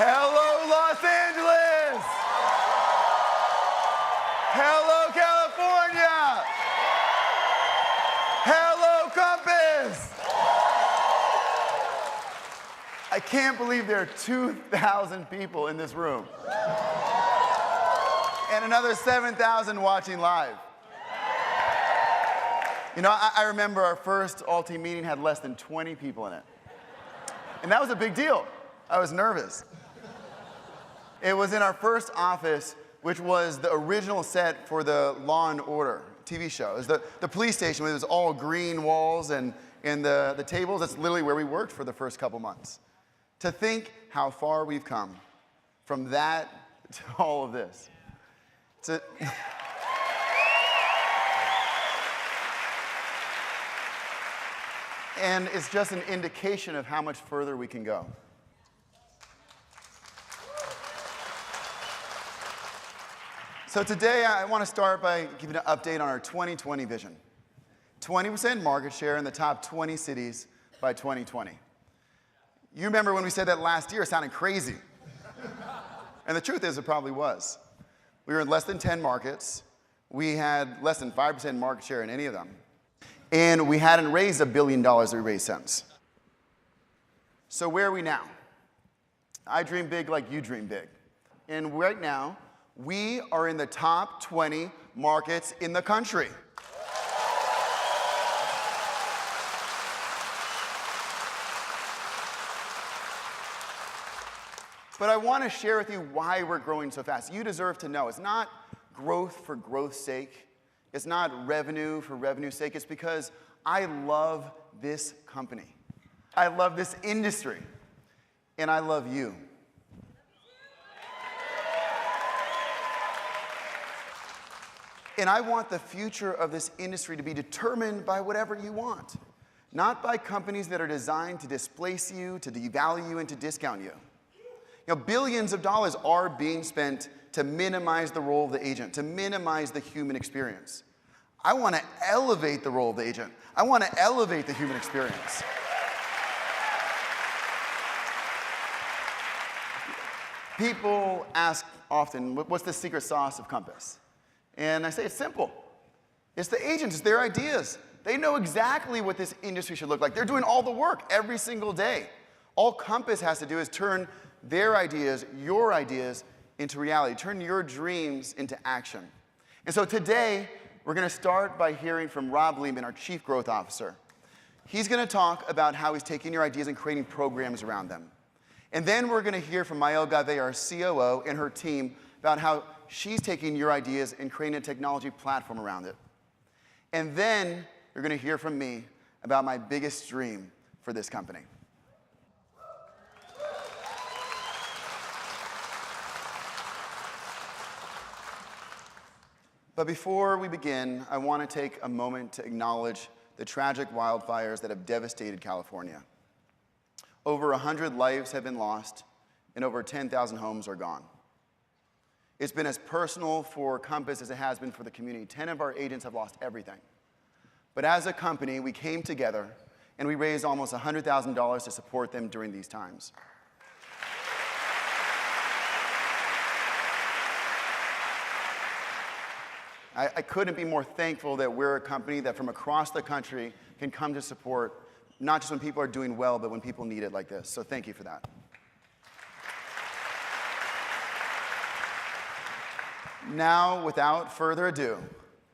Hello, Los Angeles! Hello, California! Hello, Compass! I can't believe there are 2,000 people in this room. And another 7,000 watching live. You know, I remember our first all-team meeting had less than 20 people in it. And that was a big deal. I was nervous. It was in our first office, which was the original set for the Law and Order TV show. It was the police station where it was all green walls and the tables. That's literally where we worked for the first couple months. To think how far we've come from that to all of this. And it's just an indication of how much further we can go. So today I want to start by giving an update on our 2020 vision. 20% market share in the top 20 cities by 2020. You remember when we said that last year, it sounded crazy. And the truth is, it probably was. We were in less than 10 markets. We had less than 5% market share in any of them. And we hadn't raised $1 billion that we raised since. So where are we now? I dream big like you dream big. And right now, we are in the top 20 markets in the country. But I want to share with you why we're growing so fast. You deserve to know. It's not growth for growth's sake. It's not revenue for revenue's sake. It's because I love this company. I love this industry. And I love you. And I want the future of this industry to be determined by whatever you want, not by companies that are designed to displace you, to devalue you, and to discount you. You know, billions of dollars are being spent to minimize the role of the agent, to minimize the human experience. I want to elevate the role of the agent. I want to elevate the human experience. People ask often, what's the secret sauce of Compass? And I say it's simple. It's the agents, it's their ideas. They know exactly what this industry should look like. They're doing all the work every single day. All Compass has to do is turn their ideas, your ideas, into reality. Turn your dreams into action. And so today, we're going to start by hearing from Rob Lehman, our Chief Growth Officer. He's going to talk about how he's taking your ideas and creating programs around them. And then we're going to hear from Maëlle Gavet, our COO, and her team about how she's taking your ideas and creating a technology platform around it. And then you're going to hear from me about my biggest dream for this company. But before we begin, I want to take a moment to acknowledge the tragic wildfires that have devastated California. Over 100 lives have been lost, and over 10,000 homes are gone. It's been as personal for Compass as it has been for the community. 10 of our agents have lost everything. But as a company, we came together, and we raised almost $100,000 to support them during these times. I couldn't be more thankful that we're a company that from across the country can come to support, not just when people are doing well, but when people need it like this. So thank you for that. Now, without further ado,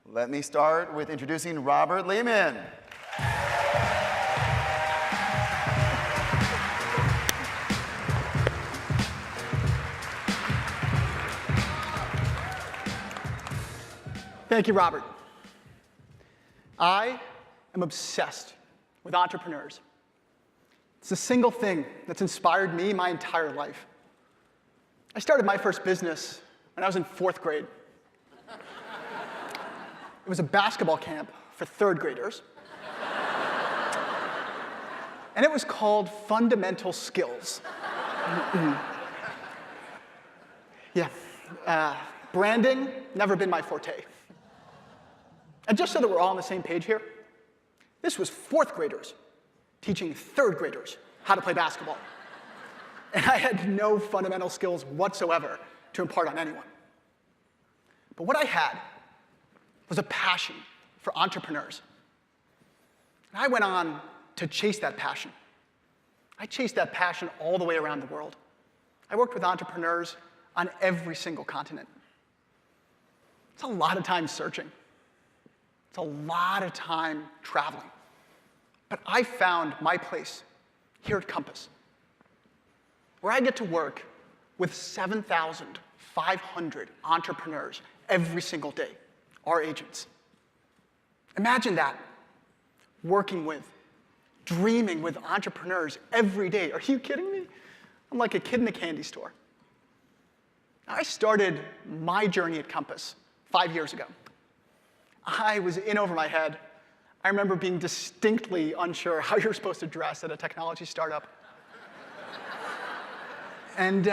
let me start with introducing Robert Lehman. Thank you, Robert. I am obsessed with entrepreneurs. It's the single thing that's inspired me my entire life. I started my first business when I was in 4th grade. It was a basketball camp for 3rd graders. And it was called Fundamental Skills. Branding, never been my forte. And just so that we're all on the same page here, this was 4th graders teaching 3rd graders how to play basketball. and I had no fundamental skills whatsoever to impart on anyone. But what I had was a passion for entrepreneurs. And I went on to chase that passion. I chased that passion all the way around the world. I worked with entrepreneurs on every single continent. It's a lot of time searching. It's a lot of time traveling. But I found my place here at Compass, where I get to work with 7,500 entrepreneurs every single day, our agents. Imagine that, working with, dreaming with entrepreneurs every day. Are you kidding me? I'm like a kid in a candy store. I started my journey at Compass 5 years ago. I was in over my head. I remember being distinctly unsure how you're supposed to dress at a technology startup. And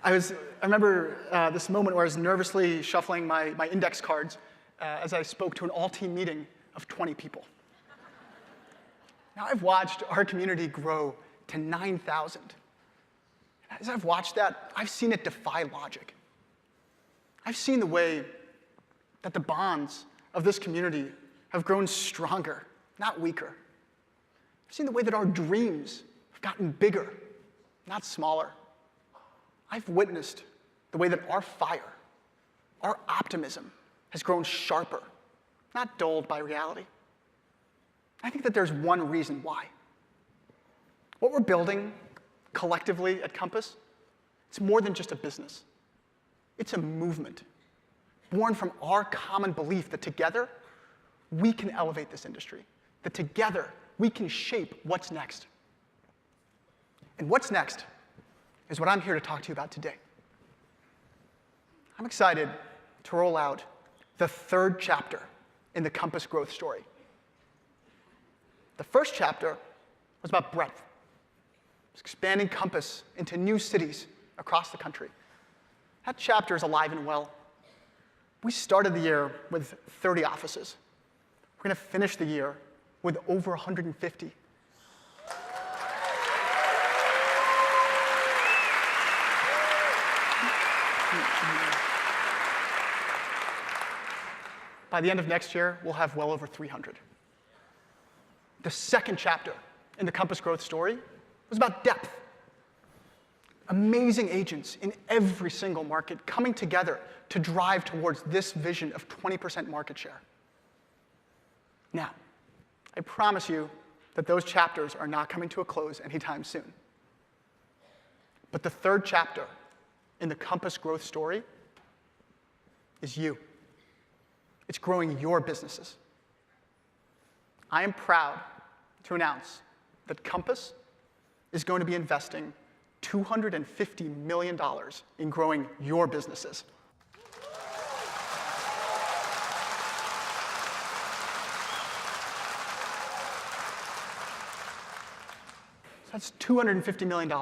I remember this moment where I was nervously shuffling my index cards as I spoke to an all-team meeting of 20 people. Now I've watched our community grow to 9,000. As I've watched that, I've seen it defy logic. I've seen the way that the bonds of this community have grown stronger, not weaker. I've seen the way that our dreams have gotten bigger, not smaller. I've witnessed the way that our fire, our optimism, has grown sharper, not dulled by reality. I think that there's one reason why. What we're building collectively at Compass, it's more than just a business. It's a movement born from our common belief that together we can elevate this industry, that together we can shape what's next. And what's next is what I'm here to talk to you about today. I'm excited to roll out the third chapter in the Compass growth story. The first chapter was about breadth. It's expanding Compass into new cities across the country. That chapter is alive and well. We started the year with 30 offices. We're going to finish the year with over 150. By the end of next year, we'll have well over 300. The second chapter in the Compass growth story was about depth. Amazing agents in every single market coming together to drive towards this vision of 20% market share. Now, I promise you that those chapters are not coming to a close anytime soon. But the third chapter in the Compass growth story is you. It's growing your businesses. I am proud to announce that Compass is going to be investing $250 million in growing your businesses. So that's $250 million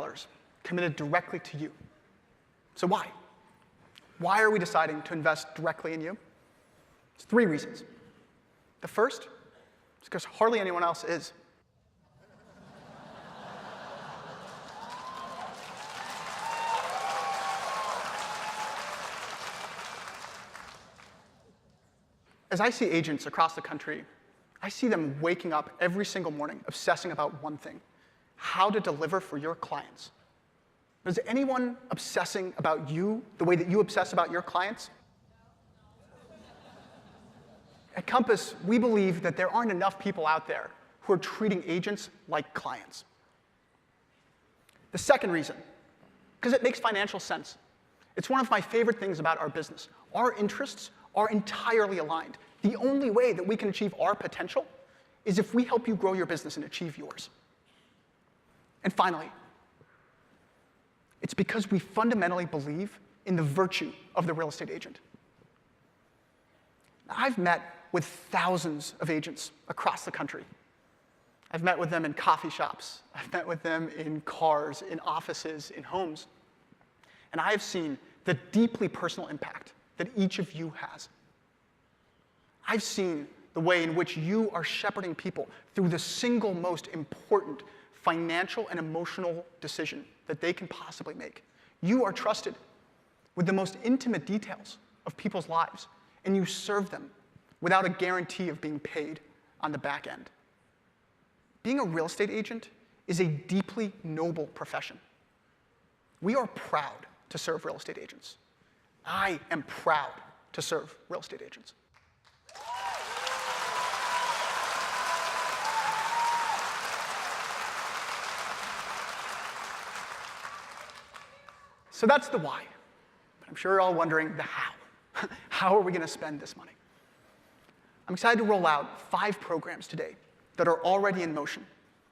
committed directly to you. So why? Why are we deciding to invest directly in you? It's 3 reasons. The first is because hardly anyone else is. As I see agents across the country, I see them waking up every single morning obsessing about one thing: how to deliver for your clients. Is anyone obsessing about you the way that you obsess about your clients? At Compass, we believe that there aren't enough people out there who are treating agents like clients. The second reason, because it makes financial sense. It's one of my favorite things about our business. Our interests are entirely aligned. The only way that we can achieve our potential is if we help you grow your business and achieve yours. And finally, it's because we fundamentally believe in the virtue of the real estate agent. Now, I've met with thousands of agents across the country. I've met with them in coffee shops. I've met with them in cars, in offices, in homes. And I have seen the deeply personal impact that each of you has. I've seen the way in which you are shepherding people through the single most important financial and emotional decision that they can possibly make. You are trusted with the most intimate details of people's lives, and you serve them without a guarantee of being paid on the back end. Being a real estate agent is a deeply noble profession. We are proud to serve real estate agents. I am proud to serve real estate agents. So that's the why. But I'm sure you're all wondering the how. How are we going to spend this money? I'm excited to roll out 5 programs today that are already in motion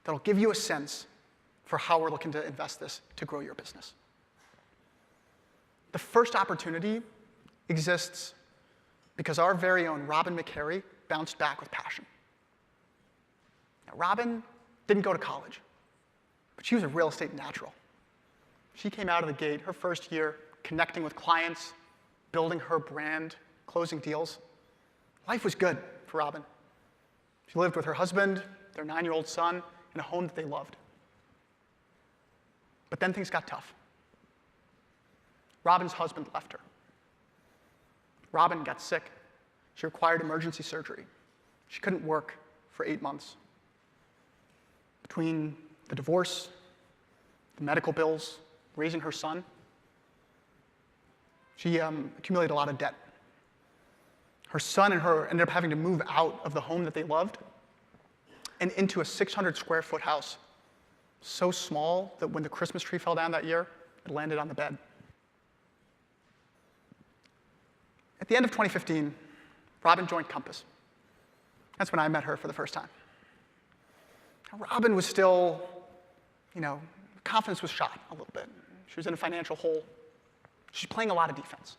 that'll give you a sense for how we're looking to invest this to grow your business. The first opportunity exists because our very own Robin McCary bounced back with passion. Now, Robin didn't go to college, but she was a real estate natural. She came out of the gate her first year connecting with clients, building her brand, closing deals. Life was good for Robin. She lived with her husband, their 9-year-old son, in a home that they loved. But then things got tough. Robin's husband left her. Robin got sick. She required emergency surgery. She couldn't work for 8 months. Between the divorce, the medical bills, raising her son, she accumulated a lot of debt. Her son and her ended up having to move out of the home that they loved and into a 600-square-foot house, so small that when the Christmas tree fell down that year, it landed on the bed. At the end of 2015, Robin joined Compass. That's when I met her for the first time. Robin was still, confidence was shot a little bit. She was in a financial hole. She's playing a lot of defense.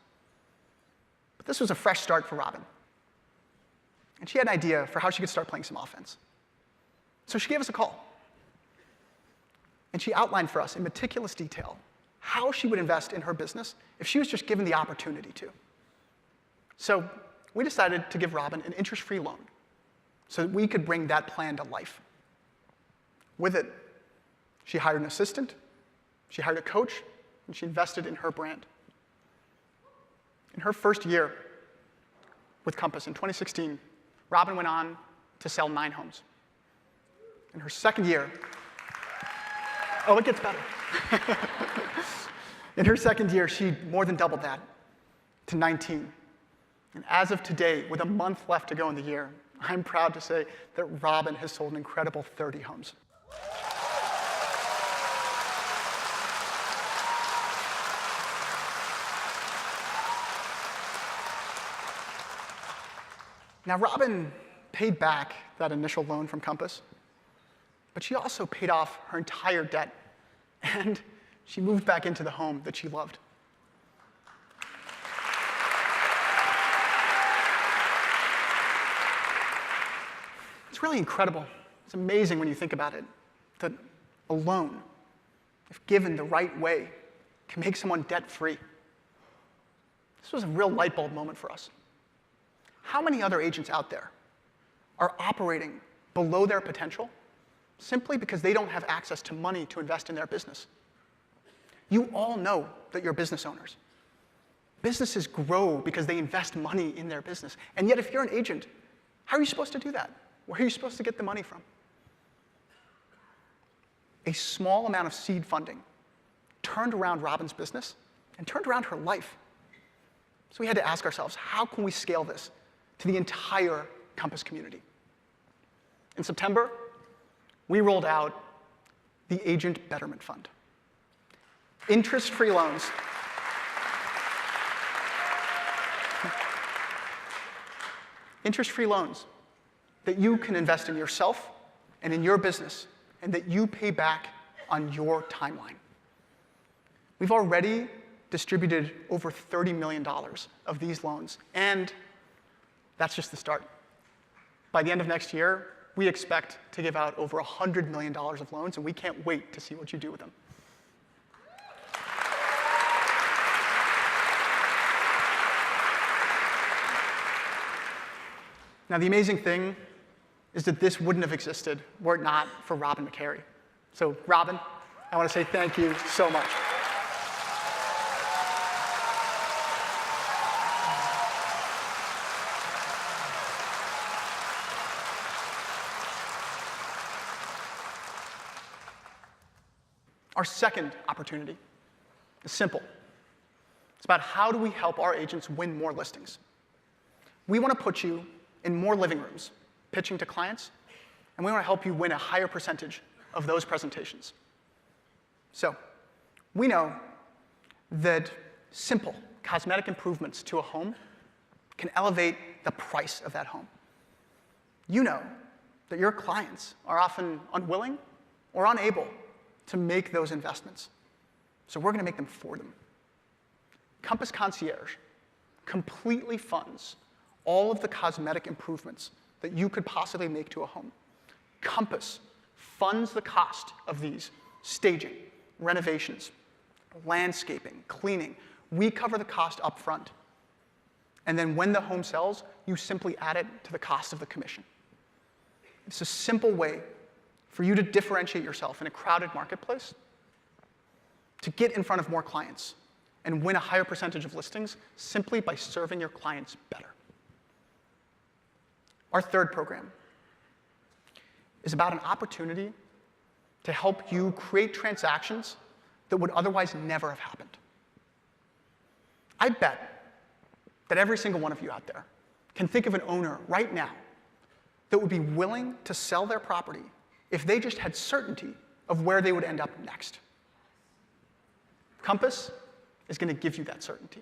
But this was a fresh start for Robin. And she had an idea for how she could start playing some offense. So she gave us a call. And she outlined for us in meticulous detail how she would invest in her business if she was just given the opportunity to. So we decided to give Robin an interest-free loan so that we could bring that plan to life. With it, she hired an assistant, she hired a coach, and she invested in her brand. In her first year with Compass in 2016, Robin went on to sell 9 homes. In her second year, it gets better. In her second year, she more than doubled that to 19. And as of today, with a month left to go in the year, I'm proud to say that Robin has sold an incredible 30 homes. Now, Robin paid back that initial loan from Compass, but she also paid off her entire debt, and she moved back into the home that she loved. It's really incredible. It's amazing when you think about it, that a loan, if given the right way, can make someone debt-free. This was a real light bulb moment for us. How many other agents out there are operating below their potential simply because they don't have access to money to invest in their business? You all know that you're business owners. Businesses grow because they invest money in their business. And yet if you're an agent, how are you supposed to do that? Where are you supposed to get the money from? A small amount of seed funding turned around Robin's business and turned around her life. So we had to ask ourselves, how can we scale this to the entire Compass community? In September, we rolled out the Agent Betterment Fund. Interest-free loans. Interest-free loans that you can invest in yourself and in your business, and that you pay back on your timeline. We've already distributed over $30 million of these loans, and that's just the start. By the end of next year, we expect to give out over $100 million of loans, and we can't wait to see what you do with them. Now, the amazing thing is that this wouldn't have existed were it not for Robin McCary. So Robin, I want to say thank you so much. Our second opportunity is simple. It's about how do we help our agents win more listings. We want to put you in more living rooms, pitching to clients, and we want to help you win a higher percentage of those presentations. So we know that simple cosmetic improvements to a home can elevate the price of that home. You know that your clients are often unwilling or unable to make those investments. So we're going to make them for them. Compass Concierge completely funds all of the cosmetic improvements that you could possibly make to a home. Compass funds the cost of these: staging, renovations, landscaping, cleaning. We cover the cost up front. And then when the home sells, you simply add it to the cost of the commission. It's a simple way for you to differentiate yourself in a crowded marketplace, to get in front of more clients, and win a higher percentage of listings simply by serving your clients better. Our third program is about an opportunity to help you create transactions that would otherwise never have happened. I bet that every single one of you out there can think of an owner right now that would be willing to sell their property if they just had certainty of where they would end up next. Compass is going to give you that certainty.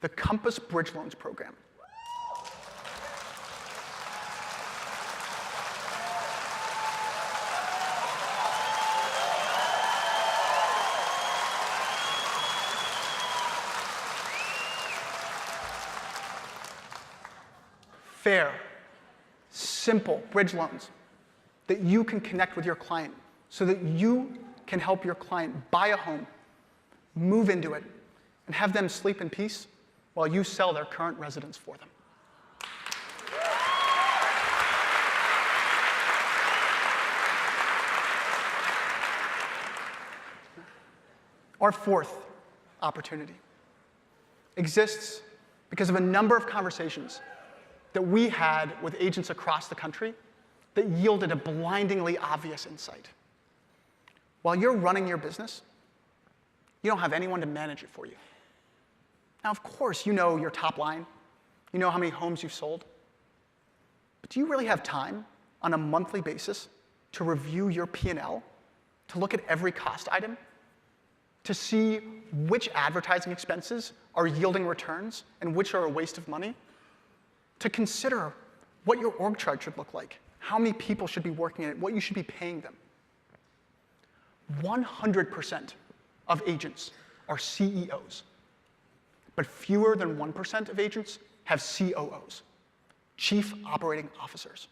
The Compass Bridge Loans program. Fair, simple bridge loans that you can connect with your client so that you can help your client buy a home, move into it, and have them sleep in peace while you sell their current residence for them. Our fourth opportunity exists because of a number of conversations that we had with agents across the country that yielded a blindingly obvious insight. While you're running your business, you don't have anyone to manage it for you. Now, of course, you know your top line. You know how many homes you've sold. But do you really have time on a monthly basis to review your P&L, to look at every cost item, to see which advertising expenses are yielding returns and which are a waste of money? To consider what your org chart should look like, how many people should be working in it, what you should be paying them. 100% of agents are CEOs, but fewer than 1% of agents have COOs, Chief Operating Officers.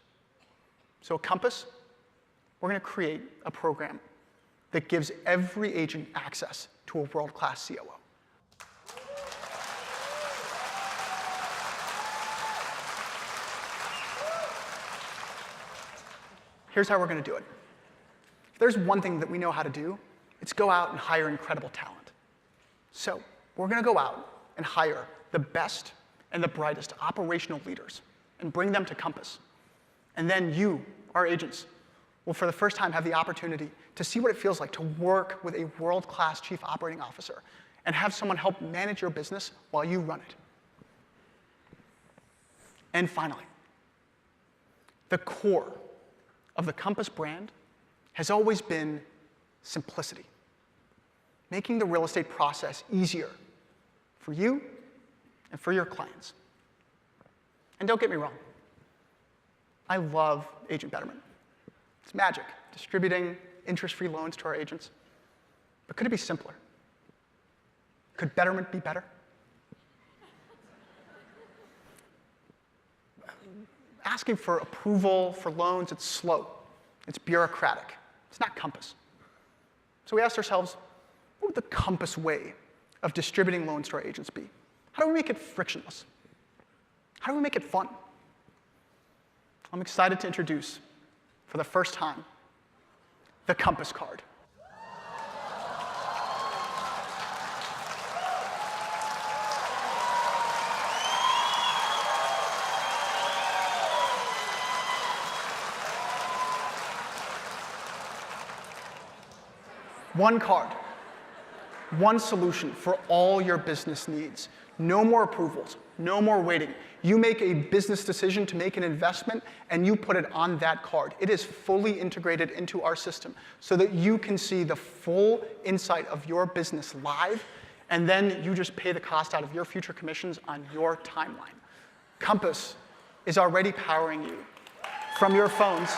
So at Compass, we're going to create a program that gives every agent access to a world-class COO. Here's how we're going to do it. If there's one thing that we know how to do, it's go out and hire incredible talent. So we're going to go out and hire the best and the brightest operational leaders and bring them to Compass. And then you, our agents, will for the first time have the opportunity to see what it feels like to work with a world-class chief operating officer and have someone help manage your business while you run it. And finally, the core of the Compass brand has always been simplicity, making the real estate process easier for you and for your clients. And don't get me wrong, I love Agent Betterment. It's magic, distributing interest-free loans to our agents. But could it be simpler? Could Betterment be better? Asking for approval for loans, it's slow. It's bureaucratic. It's not Compass. So we asked ourselves, what would the Compass way of distributing loans to our agents be? How do we make it frictionless? How do we make it fun? I'm excited to introduce, for the first time, the Compass card. One card, one solution for all your business needs. No more approvals, no more waiting. You make a business decision to make an investment, and you put it on that card. It is fully integrated into our system so that you can see the full insight of your business live, and then you just pay the cost out of your future commissions on your timeline. Compass is already powering you from your phones.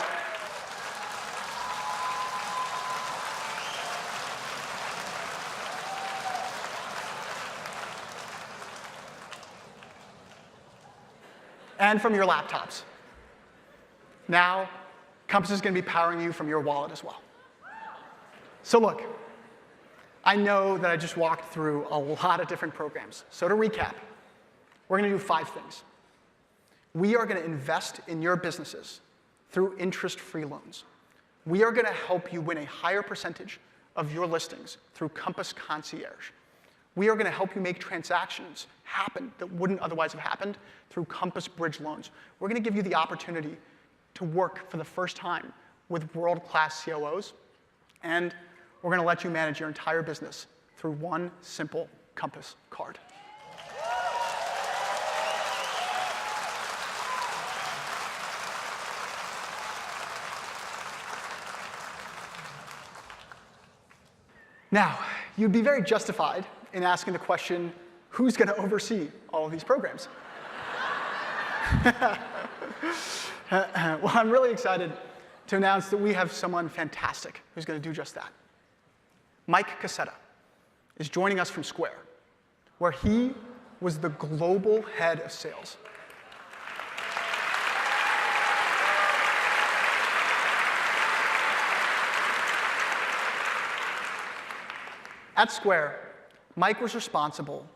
And from your laptops. Now, Compass is going to be powering you from your wallet as well. So look, I know that I just walked through a lot of different programs. So to recap, we're going to do 5 things. We are going to invest in your businesses through interest-free loans. We are going to help you win a higher percentage of your listings through Compass Concierge. We are going to help you make transactions happen that wouldn't otherwise have happened through Compass Bridge loans. We're going to give you the opportunity to work for the first time with world-class COOs, and we're going to let you manage your entire business through one simple Compass card. Now, you'd be very justified in asking the question, who's going to oversee all of these programs? Well, I'm really excited to announce that we have someone fantastic who's going to do just that. Mike Cassetta is joining us from Square, where he was the global head of sales. At Square, Mike was responsible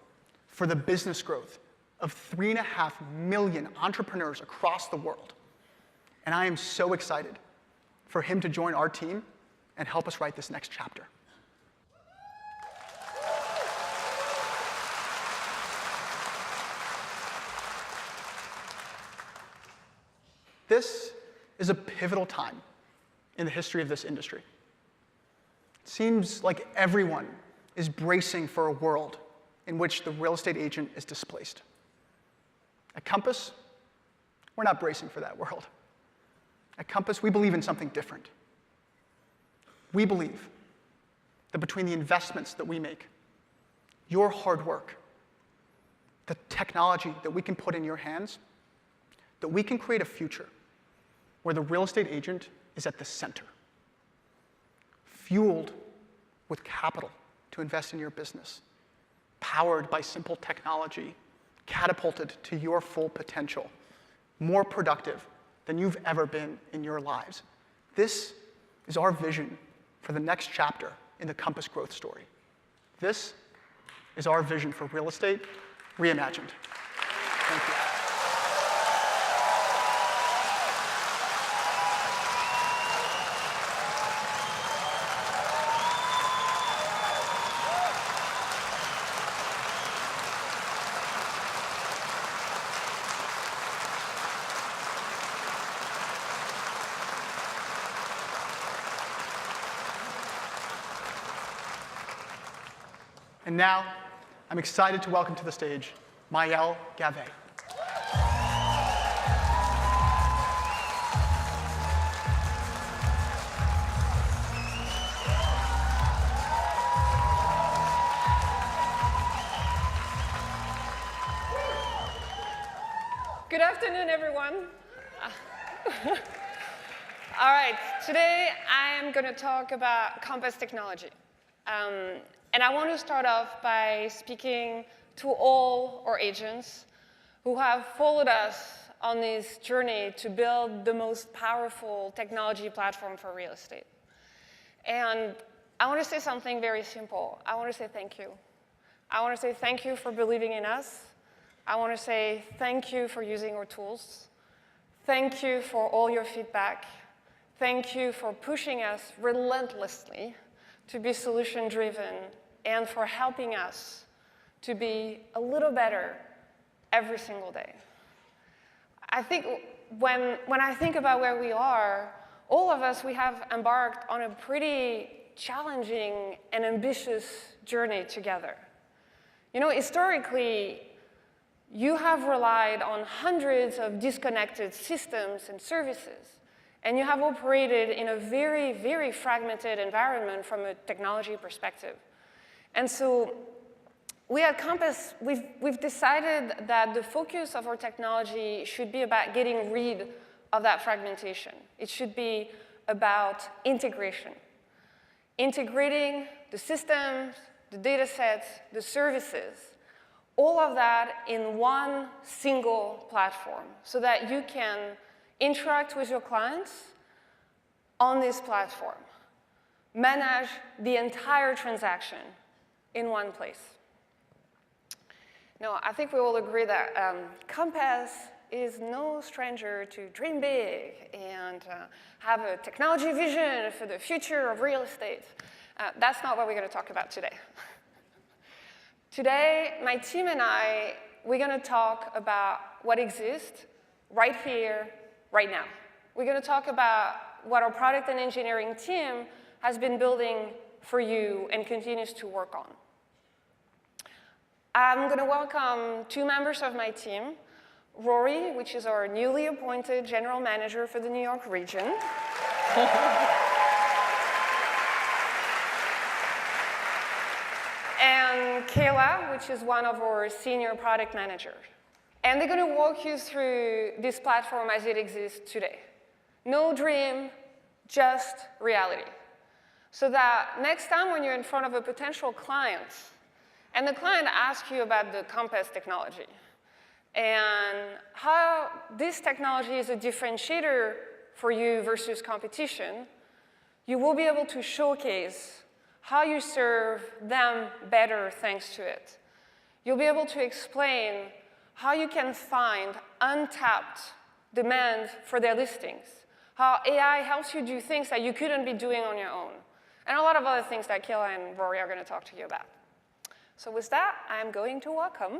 for the business growth of 3.5 million entrepreneurs across the world. And I am so excited for him to join our team and help us write this next chapter. This is a pivotal time in the history of this industry. It seems like everyone is bracing for a world in which the real estate agent is displaced. At Compass, we're not bracing for that world. At Compass, we believe in something different. We believe that between the investments that we make, your hard work, the technology that we can put in your hands, that we can create a future where the real estate agent is at the center, fueled with capital to invest in your business, powered by simple technology, catapulted to your full potential, more productive than you've ever been in your lives. This is our vision for the next chapter in the Compass growth story. This is our vision for real estate reimagined. Thank you. And now, I'm excited to welcome to the stage Maëlle Gavet. Good afternoon, everyone. All right, today I am going to talk about Compass technology. And I want to start off by speaking to all our agents who have followed us on this journey to build the most powerful technology platform for real estate. And I want to say something very simple. I want to say thank you. I want to say thank you for believing in us. I want to say thank you for using our tools. Thank you for all your feedback. Thank you for pushing us relentlessly to be solution-driven and for helping us to be a little better every single day. I think when I think about where we are, all of us, we have embarked on a pretty challenging and ambitious journey together. You know, historically, you have relied on hundreds of disconnected systems and services, and you have operated in a very, very fragmented environment from a technology perspective. And so we at Compass, we've decided that the focus of our technology should be about getting rid of that fragmentation. It should be about integration. Integrating the systems, the data sets, the services, all of that in one single platform so that you can interact with your clients on this platform, manage the entire transaction in one place. Now, I think we all agree that Compass is no stranger to dream big and have a technology vision for the future of real estate. That's not what we're going to talk about today. Today, my team and I, we're going to talk about what exists right here, right now. We're going to talk about what our product and engineering team has been building for you and continues to work on. I'm going to welcome two members of my team, Rory, which is our newly appointed general manager for the New York region. And Kayla, which is one of our senior product managers. And they're going to walk you through this platform as it exists today. No dream, just reality. So that next time when you're in front of a potential client, and the client asks you about the Compass technology, and how this technology is a differentiator for you versus competition, you will be able to showcase how you serve them better thanks to it. You'll be able to explain how you can find untapped demand for their listings, how AI helps you do things that you couldn't be doing on your own, and a lot of other things that Kayla and Rory are going to talk to you about. So with that, I'm going to welcome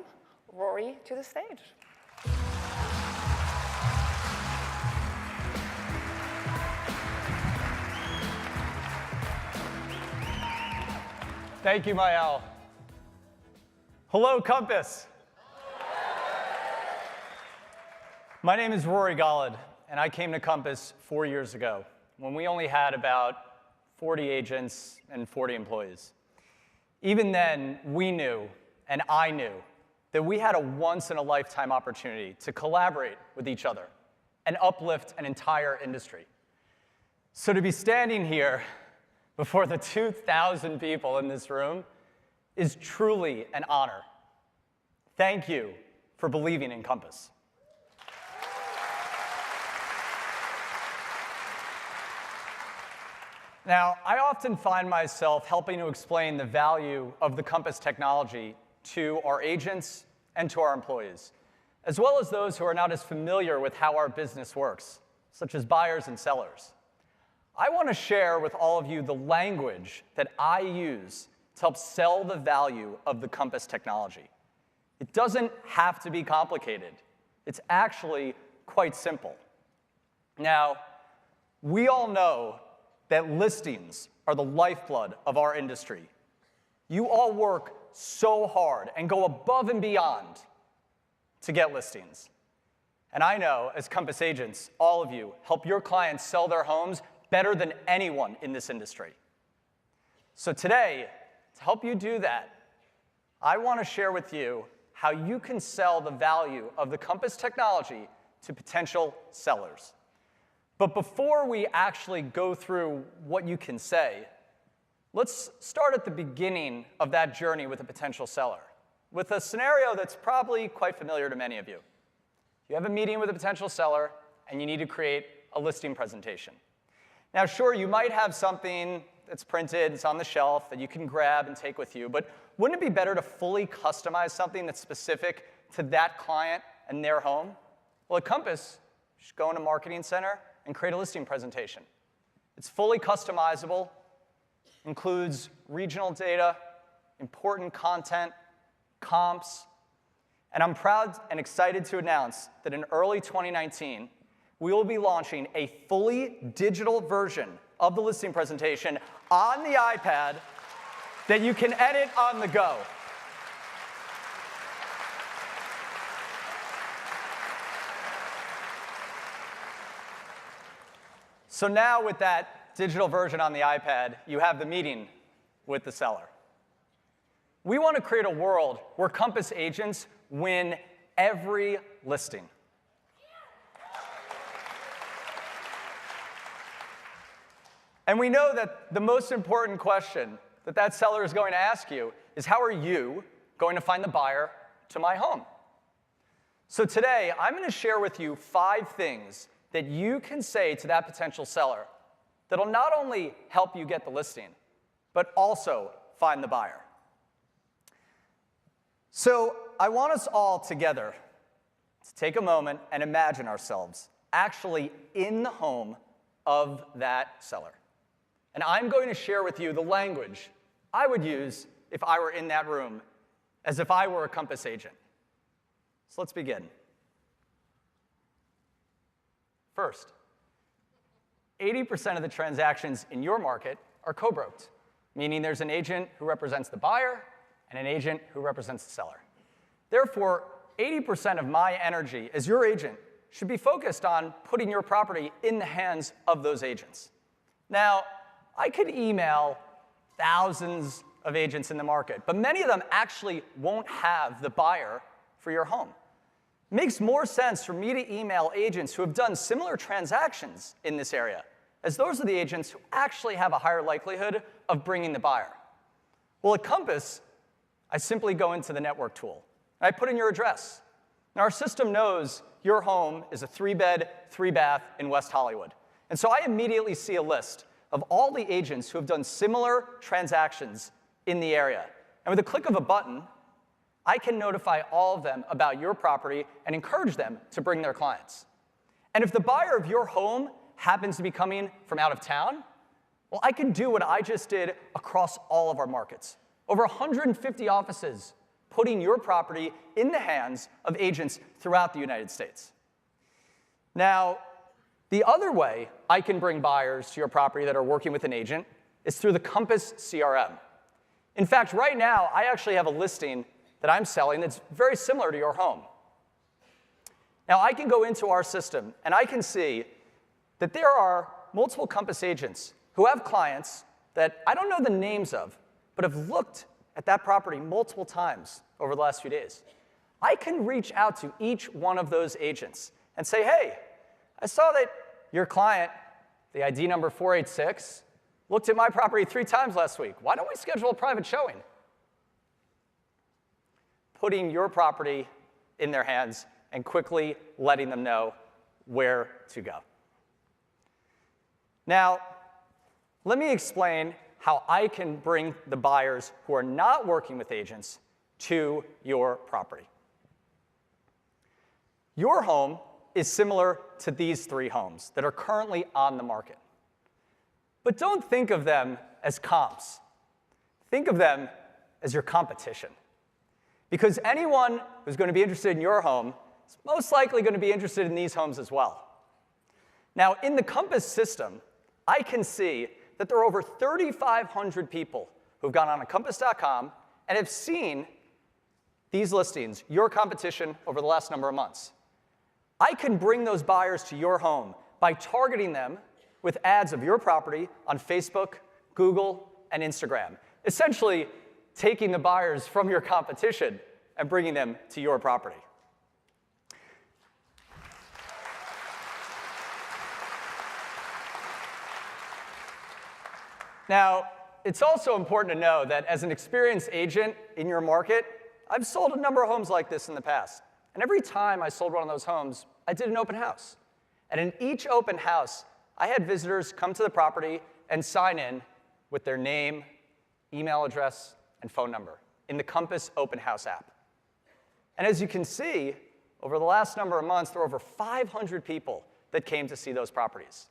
Rory to the stage. Thank you, Maëlle. Hello, Compass. My name is Rory Golod, and I came to Compass 4 years ago when we only had about 40 agents and 40 employees. Even then, we knew, and I knew, that we had a once-in-a-lifetime opportunity to collaborate with each other and uplift an entire industry. So to be standing here before the 2,000 people in this room is truly an honor. Thank you for believing in Compass. Now, I often find myself helping to explain the value of the Compass technology to our agents and to our employees, as well as those who are not as familiar with how our business works, such as buyers and sellers. I want to share with all of you the language that I use to help sell the value of the Compass technology. It doesn't have to be complicated. It's actually quite simple. Now, we all know that listings are the lifeblood of our industry. You all work so hard and go above and beyond to get listings. And I know, as Compass agents, all of you help your clients sell their homes better than anyone in this industry. So today, to help you do that, I want to share with you how you can sell the value of the Compass technology to potential sellers. But before we actually go through what you can say, let's start at the beginning of that journey with a potential seller, with a scenario that's probably quite familiar to many of you. You have a meeting with a potential seller, and you need to create a listing presentation. Now, sure, you might have something that's printed, it's on the shelf, that you can grab and take with you, but wouldn't it be better to fully customize something that's specific to that client and their home? Well, at Compass, you just go into Marketing Center and create a listing presentation. It's fully customizable, includes regional data, important content, comps, and I'm proud and excited to announce that in early 2019, we will be launching a fully digital version of the listing presentation on the iPad that you can edit on the go. So now with that digital version on the iPad, you have the meeting with the seller. We want to create a world where Compass agents win every listing. And we know that the most important question that that seller is going to ask you is, how are you going to find the buyer to my home? So today, I'm going to share with you 5 things that you can say to that potential seller that'll not only help you get the listing, but also find the buyer. So I want us all together to take a moment and imagine ourselves actually in the home of that seller. And I'm going to share with you the language I would use if I were in that room, as if I were a Compass agent. So let's begin. First, 80% of the transactions in your market are co-broked, meaning there's an agent who represents the buyer and an agent who represents the seller. Therefore, 80% of my energy as your agent should be focused on putting your property in the hands of those agents. Now, I could email thousands of agents in the market, but many of them actually won't have the buyer for your home. It makes more sense for me to email agents who have done similar transactions in this area, as those are the agents who actually have a higher likelihood of bringing the buyer. Well, at Compass, I simply go into the network tool, and I put in your address. Now, our system knows your home is a 3-bed, 3-bath in West Hollywood. And so I immediately see a list of all the agents who have done similar transactions in the area. And with a click of a button, I can notify all of them about your property and encourage them to bring their clients. And if the buyer of your home happens to be coming from out of town, well, I can do what I just did across all of our markets. Over 150 offices putting your property in the hands of agents throughout the United States. Now, the other way I can bring buyers to your property that are working with an agent is through the Compass CRM. In fact, right now, I actually have a listing that I'm selling that's very similar to your home. Now, I can go into our system, and I can see that there are multiple Compass agents who have clients that I don't know the names of, but have looked at that property multiple times over the last few days. I can reach out to each one of those agents and say, hey, I saw that your client, the ID number 486, looked at my property 3 times last week. Why don't we schedule a private showing? Putting your property in their hands and quickly letting them know where to go. Now, let me explain how I can bring the buyers who are not working with agents to your property. Your home is similar to these 3 homes that are currently on the market. But don't think of them as comps. Think of them as your competition. Because anyone who's going to be interested in your home is most likely going to be interested in these homes as well. Now, in the Compass system, I can see that there are over 3,500 people who've gone on to Compass.com and have seen these listings, your competition, over the last number of months. I can bring those buyers to your home by targeting them with ads of your property on Facebook, Google, and Instagram, essentially taking the buyers from your competition and bringing them to your property. Now, it's also important to know that as an experienced agent in your market, I've sold a number of homes like this in the past. And every time I sold one of those homes, I did an open house. And in each open house, I had visitors come to the property and sign in with their name, email address, and phone number in the Compass Open House app. And as you can see, over the last number of months, there were over 500 people that came to see those properties.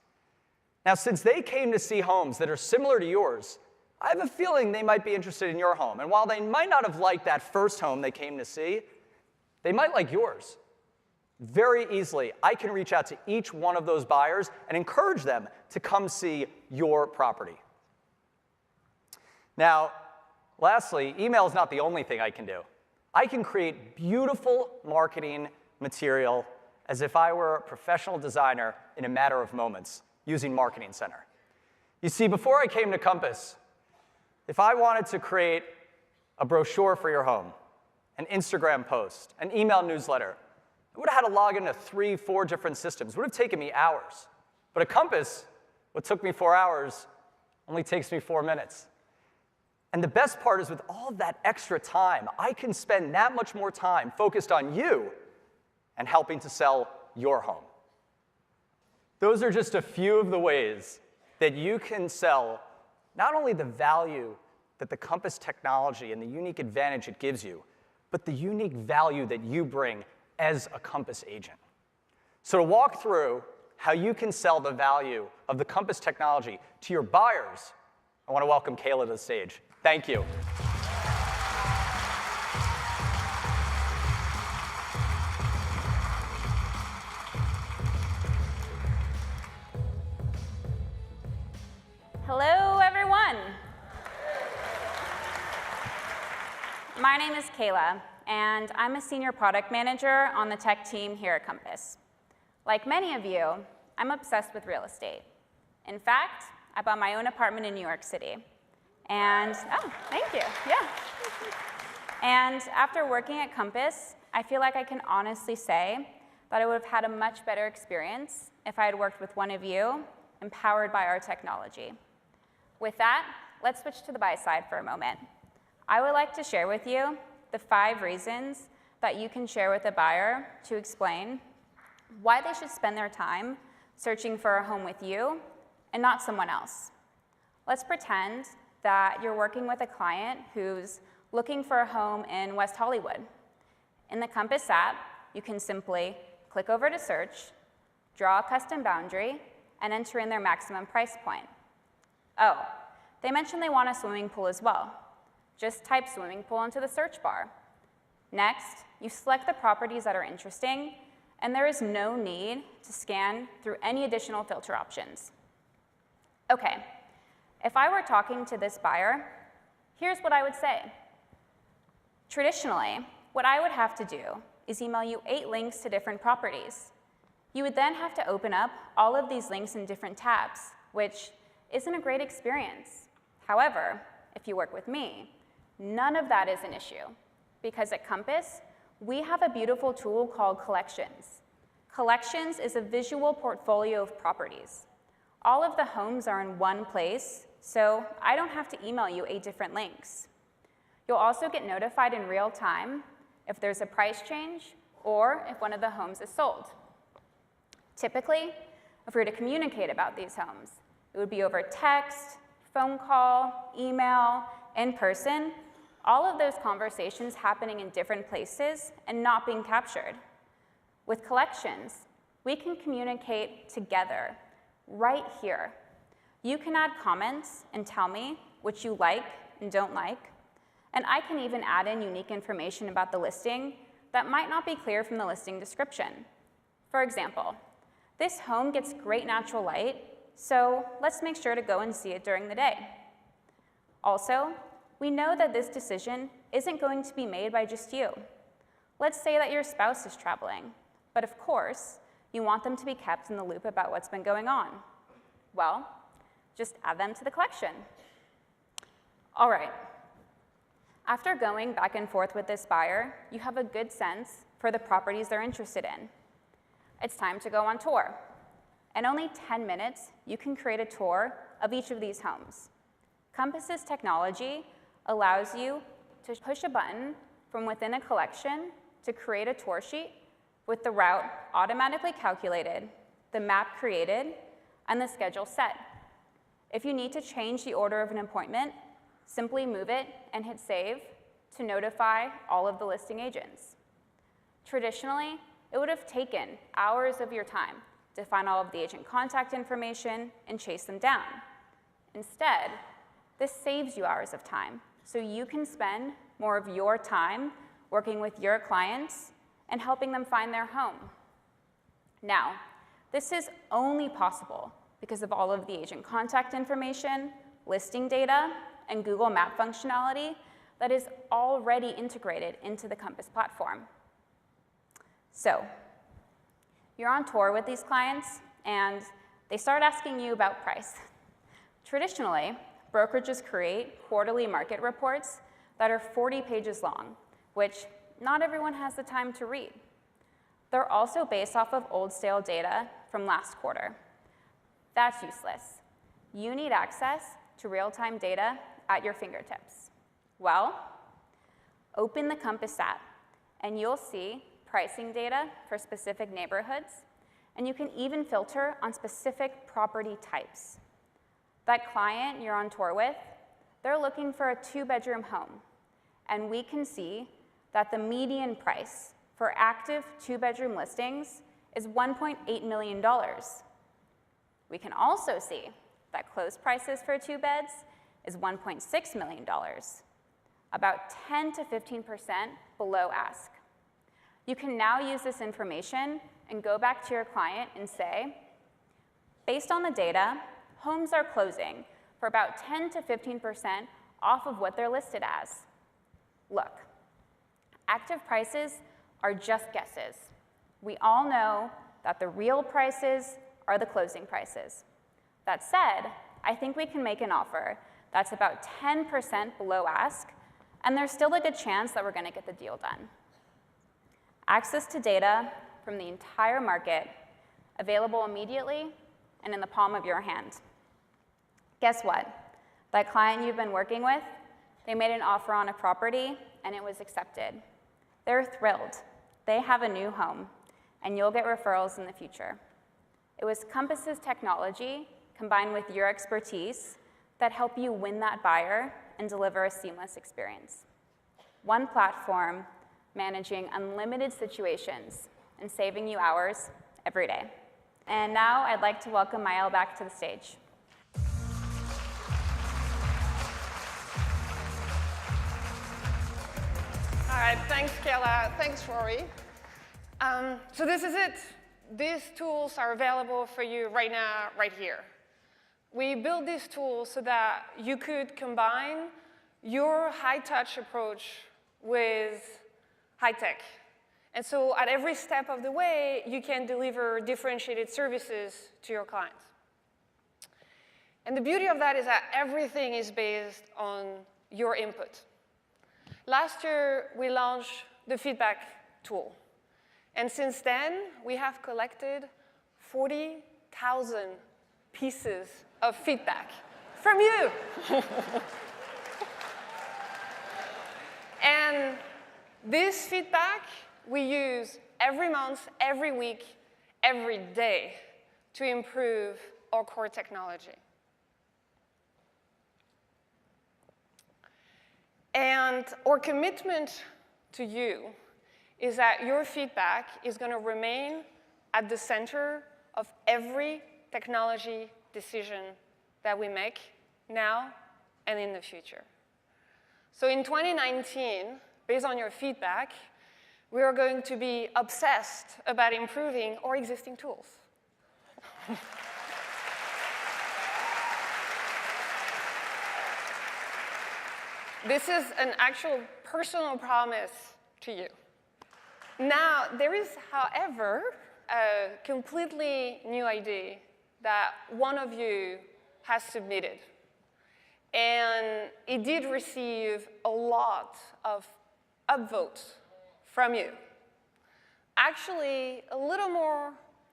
Now, since they came to see homes that are similar to yours, I have a feeling they might be interested in your home. And while they might not have liked that first home they came to see, they might like yours. Very easily, I can reach out to each one of those buyers and encourage them to come see your property. Now, lastly, email is not the only thing I can do. I can create beautiful marketing material as if I were a professional designer in a matter of moments using Marketing Center. You see, before I came to Compass, if I wanted to create a brochure for your home, an Instagram post, an email newsletter, I would have had to log into 3, 4 different systems. It would have taken me hours. But at Compass, what took me 4 hours only takes me 4 minutes. And the best part is with all that extra time, I can spend that much more time focused on you and helping to sell your home. Those are just a few of the ways that you can sell not only the value that the Compass technology and the unique advantage it gives you, but the unique value that you bring as a Compass agent. So to walk through how you can sell the value of the Compass technology to your buyers, I want to welcome Kayla to the stage. Thank you. Hello, everyone. My name is Kayla, and I'm a senior product manager on the tech team here at Compass. Like many of you, I'm obsessed with real estate. In fact, I bought my own apartment in New York City. And, oh, thank you, yeah. And after working at Compass, I feel like I can honestly say that I would have had a much better experience if I had worked with one of you, empowered by our technology. With that, let's switch to the buy side for a moment. I would like to share with you the 5 reasons that you can share with a buyer to explain why they should spend their time searching for a home with you and not someone else. Let's pretend that you're working with a client who's looking for a home in West Hollywood. In the Compass app, you can simply click over to search, draw a custom boundary, and enter in their maximum price point. Oh, they mentioned they want a swimming pool as well. Just type swimming pool into the search bar. Next, you select the properties that are interesting, and there is no need to scan through any additional filter options. Okay, if I were talking to this buyer, here's what I would say. Traditionally, what I would have to do is email you 8 links to different properties. You would then have to open up all of these links in different tabs, which isn't a great experience. However, if you work with me, none of that is an issue, because at Compass, we have a beautiful tool called Collections. Collections is a visual portfolio of properties. All of the homes are in one place, so I don't have to email you 8 different links. You'll also get notified in real time if there's a price change or if one of the homes is sold. Typically, if we were to communicate about these homes, it would be over text, phone call, email, in person, all of those conversations happening in different places and not being captured. With Collections, we can communicate together, right here. You can add comments and tell me what you like and don't like, and I can even add in unique information about the listing that might not be clear from the listing description. For example, this home gets great natural light, so let's make sure to go and see it during the day. Also, we know that this decision isn't going to be made by just you. Let's say that your spouse is traveling, but of course, you want them to be kept in the loop about what's been going on. Well, just add them to the collection. All right. After going back and forth with this buyer, you have a good sense for the properties they're interested in. It's time to go on tour. In only 10 minutes, you can create a tour of each of these homes. Compass's technology allows you to push a button from within a collection to create a tour sheet with the route automatically calculated, the map created, and the schedule set. If you need to change the order of an appointment, simply move it and hit save to notify all of the listing agents. Traditionally, it would have taken hours of your time to find all of the agent contact information and chase them down. Instead, this saves you hours of time, so you can spend more of your time working with your clients and helping them find their home. Now, this is only possible because of all of the agent contact information, listing data, and Google Map functionality that is already integrated into the Compass platform. So, you're on tour with these clients, and they start asking you about price. Traditionally, brokerages create quarterly market reports that are 40 pages long, which not everyone has the time to read. They're also based off of old stale data from last quarter. That's useless. You need access to real-time data at your fingertips. Well, open the Compass app, and you'll see pricing data for specific neighborhoods, and you can even filter on specific property types. That client you're on tour with, they're looking for a 2-bedroom home, and we can see that the median price for active 2-bedroom listings is $1.8 million. We can also see that closed prices for 2 beds is $1.6 million, about 10 to 15% below ask. You can now use this information and go back to your client and say, based on the data, homes are closing for about 10 to 15% off of what they're listed as. Look, active prices are just guesses. We all know that the real prices are the closing prices. That said, I think we can make an offer that's about 10% below ask, and there's still a good chance that we're going to get the deal done. Access to data from the entire market, available immediately and in the palm of your hand. Guess what? That client you've been working with, they made an offer on a property and it was accepted. They're thrilled. They have a new home, and you'll get referrals in the future. It was Compass's technology combined with your expertise that help you win that buyer and deliver a seamless experience. One platform managing unlimited situations and saving you hours every day. And now I'd like to welcome Mael back to the stage. All right, thanks, Kayla. Thanks, Rory. So this is it. These tools are available for you right now, right here. We built these tools so that you could combine your high-touch approach with high-tech. And so at every step of the way, you can deliver differentiated services to your clients. And the beauty of that is that everything is based on your input. Last year, we launched the feedback tool. And since then, we have collected 40,000 pieces of feedback from you. And this feedback we use every month, every week, every day to improve our core technology. And our commitment to you is that your feedback is going to remain at the center of every technology decision that we make now and in the future. So in 2019, based on your feedback, we are going to be obsessed about improving our existing tools. This is an actual personal promise to you. Now, there is, however, a completely new idea that one of you has submitted. And it did receive a lot of upvotes from you. Actually, a little more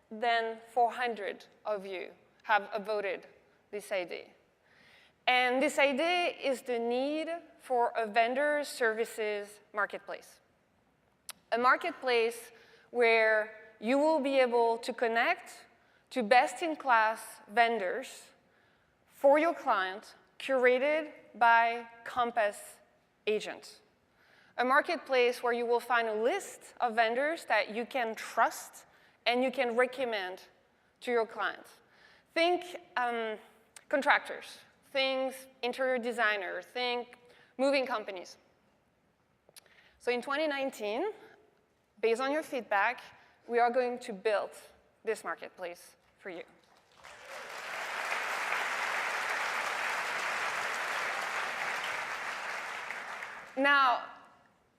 than 400 of you have upvoted this idea. And this idea is the need for a vendor services marketplace. A marketplace where you will be able to connect to best-in-class vendors for your client, curated by Compass agents. A marketplace where you will find a list of vendors that you can trust and you can recommend to your clients. Think contractors, think interior designers, think moving companies. So in 2019, based on your feedback, we are going to build this marketplace for you. Now,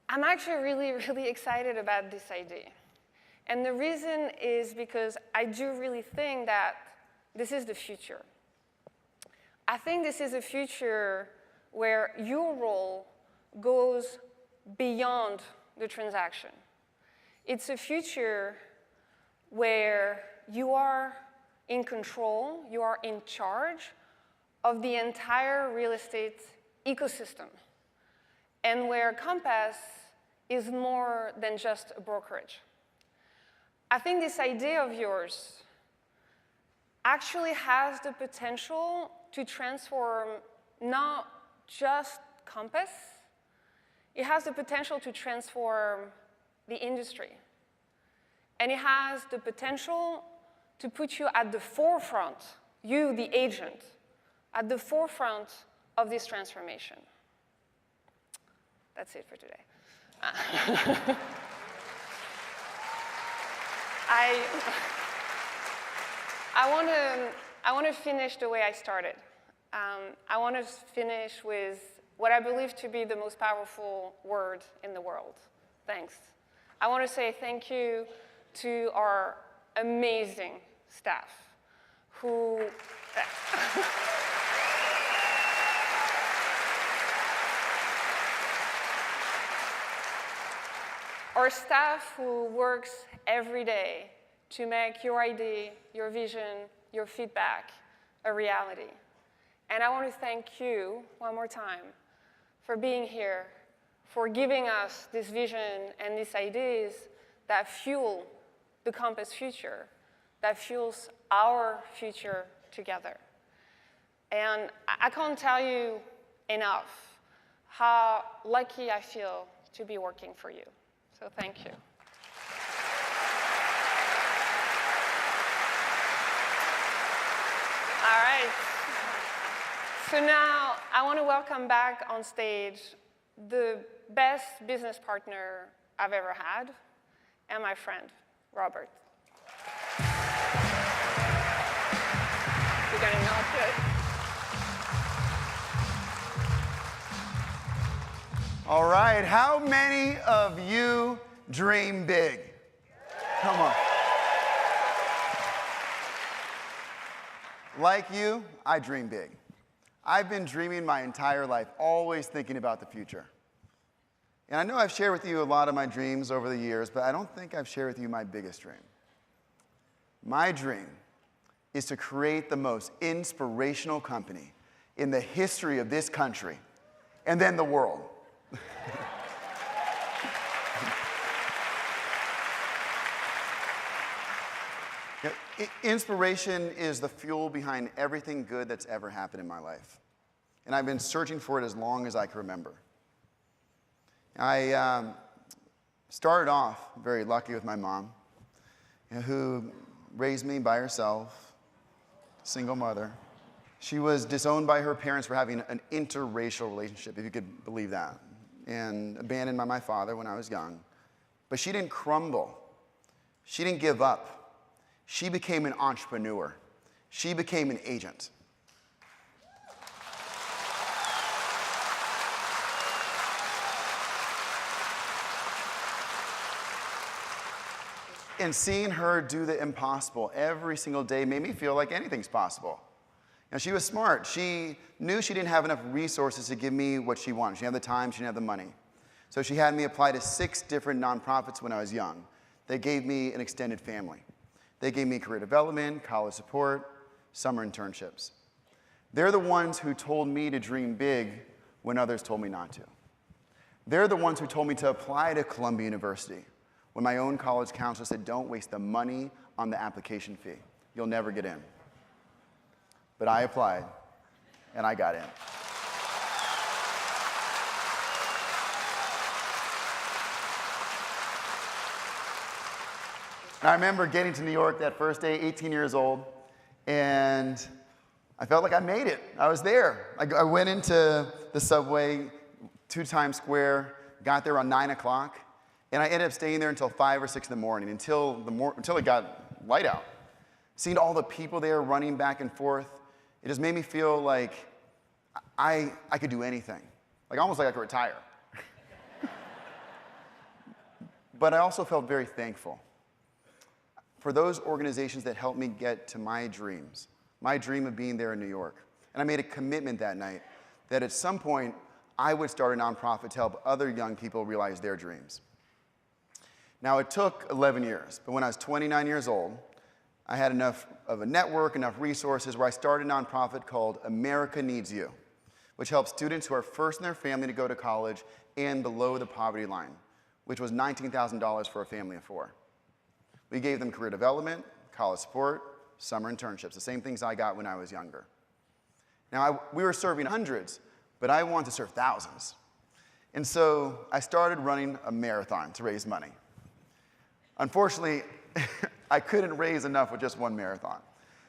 I'm actually really excited about this idea. And the reason is because I do really think that this is the future. I think this is a future where your role goes beyond the transaction. It's a future where you are in control, you are in charge of the entire real estate ecosystem, and where Compass is more than just a brokerage. I think this idea of yours actually has the potential to transform not just Compass, it has the potential to transform the industry. And it has the potential to put you at the forefront, you, the agent, at the forefront of this transformation. That's it for today. I want to finish the way I started. I want to finish with what I believe to be the most powerful word in the world: thanks. I want to say thank you to our amazing staff who our staff who works every day to make your idea, your vision, your feedback a reality. And I want to thank you one more time for being here, for giving us this vision and these ideas that fuel the Compass future, that fuels our future together. And I can't tell you enough how lucky I feel to be working for you. So thank you. All right. So now I want to welcome back on stage the best business partner I've ever had, and my friend, Robert. You're gonna nod good. All right, how many of you dream big? Come on. Like you, I dream big. I've been dreaming my entire life, always thinking about the future. And I know I've shared with you a lot of my dreams over the years, but I don't think I've shared with you my biggest dream. My dream is to create the most inspirational company in the history of this country, and then the world. Inspiration is the fuel behind everything good that's ever happened in my life. And I've been searching for it as long as I can remember. I started off very lucky with my mom, who raised me by herself, single mother. She was disowned by her parents for having an interracial relationship, if you could believe that, and abandoned by my father when I was young. But she didn't crumble. She didn't give up. She became an entrepreneur. She became an agent. And seeing her do the impossible every single day made me feel like anything's possible. Now, she was smart. She knew she didn't have enough resources to give me what she wanted. She didn't have the time, she didn't have the money. So she had me apply to 6 different nonprofits when I was young. They gave me an extended family. They gave me career development, college support, summer internships. They're the ones who told me to dream big when others told me not to. They're the ones who told me to apply to Columbia University when my own college counselor said, don't waste the money on the application fee. You'll never get in. But I applied, and I got in. And I remember getting to New York that first day, 18 years old, and I felt like I made it. I was there. I went into the subway to Times Square, got there around 9 o'clock, and I ended up staying there until 5 or 6 in the morning, until it got light out. Seeing all the people there running back and forth, it just made me feel like I could do anything, like almost like I could retire. But I also felt very thankful for those organizations that helped me get to my dreams, my dream of being there in New York. And I made a commitment that night that at some point I would start a nonprofit to help other young people realize their dreams. Now, it took 11 years, but when I was 29 years old, I had enough of a network, enough resources, where I started a nonprofit called America Needs You, which helps students who are first in their family to go to college and below the poverty line, which was $19,000 for a family of 4. We gave them career development, college support, summer internships, the same things I got when I was younger. Now, we were serving hundreds, but I wanted to serve thousands. And so I started running a marathon to raise money. Unfortunately, I couldn't raise enough with just one marathon.